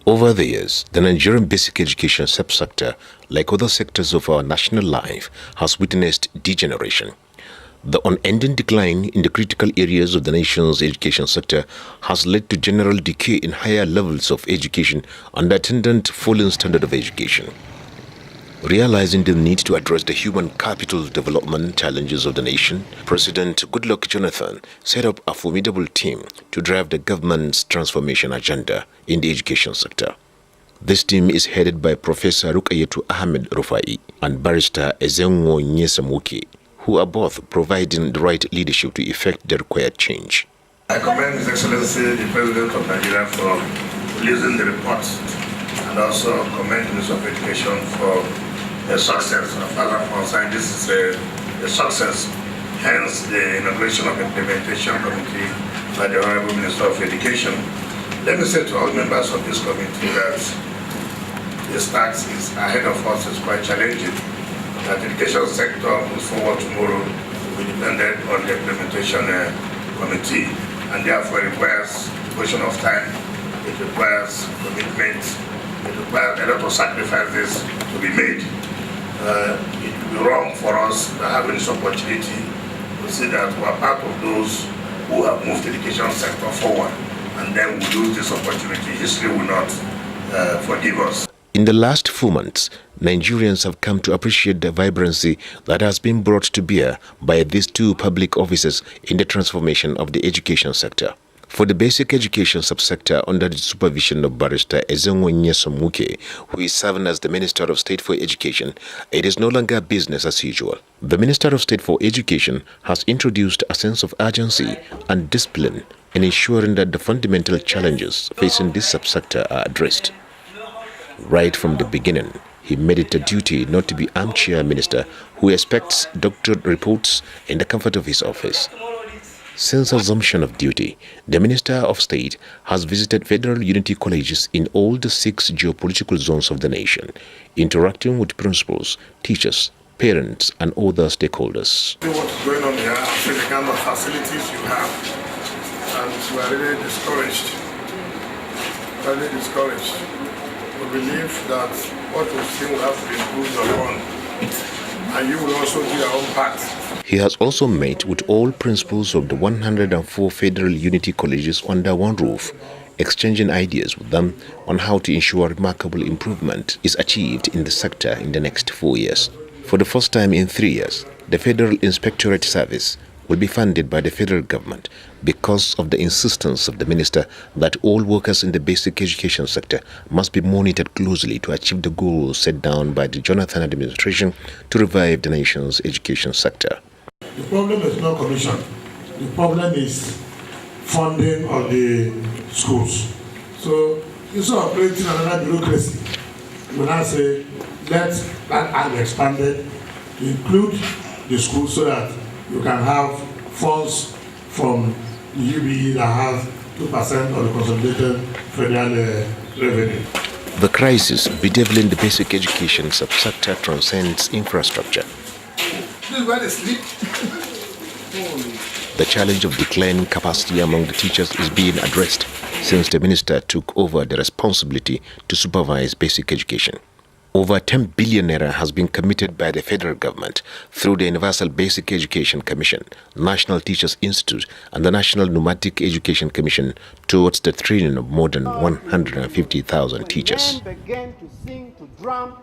Over the years, the Nigerian basic education subsector, like other sectors of our national life, has witnessed degeneration. The unending decline in the critical areas of the nation's education sector has led to general decay in higher levels of education and the attendant falling standard of education. Realizing the need to address the human capital development challenges of the nation, President Goodluck Jonathan set up a formidable team to drive the government's transformation agenda in the education sector. This team is headed by Professor Rukayetu Ahmed Rufai and Barrister Ezenwo Nyesom, who are both providing the right leadership to effect the required change. I commend His Excellency the President of Nigeria for releasing the report, and also commend the Minister of Education for the success. As far as I'm concerned, this is a success, hence the inauguration of implementation committee by the Honorable Minister of Education. Let me say to all members of this committee that the start is ahead of us is quite challenging. That the education sector moves forward tomorrow will be dependent on the implementation committee, and therefore it requires a question of time, it requires commitment, it requires a lot of sacrifices to be made. It would be wrong for us to have this opportunity to see that we are part of those who have moved the education sector forward, and then we lose this opportunity. History will not forgive us. In the last 4 months, Nigerians have come to appreciate the vibrancy that has been brought to bear by these two public officers in the transformation of the education sector. For the basic education subsector under the supervision of Barrister Ezenwo Nyesom, who is serving as the Minister of State for Education, it is no longer business as usual. The Minister of State for Education has introduced a sense of urgency and discipline in ensuring that the fundamental challenges facing this subsector are addressed. Right from the beginning, he made it a duty not to be armchair minister who expects doctored reports in the comfort of his office. Since assumption of duty, the Minister of State has visited federal unity colleges in all the 6 geopolitical zones of the nation, interacting with principals, teachers, parents, and other stakeholders. What's going on here, I see the kind of facilities you have, and we are really discouraged. Really discouraged. We believe that what we've seen will have to be improved upon, and you will also do your own part. He has also met with all principals of the 104 federal unity colleges under one roof, exchanging ideas with them on how to ensure remarkable improvement is achieved in the sector in the next 4 years. For the first time in 3 years, the Federal Inspectorate Service will be funded by the federal government because of the insistence of the minister that all workers in the basic education sector must be monitored closely to achieve the goals set down by the Jonathan administration to revive the nation's education sector. The problem is not commission. The problem is funding of the schools. So instead of creating another bureaucracy, we now say let that act be expanded to include the schools so that you can have funds from the UBE that has 2% of the consolidated federal revenue. The crisis bedeviling the basic education subsector transcends infrastructure. This is where they sleep. The challenge of declining capacity among the teachers is being addressed since the minister took over the responsibility to supervise basic education. Over 10 billion naira has been committed by the federal government through the Universal Basic Education Commission, National Teachers Institute, and the National Nomadic Education Commission towards the training of more than 150,000 teachers. Men began to sing, to drum,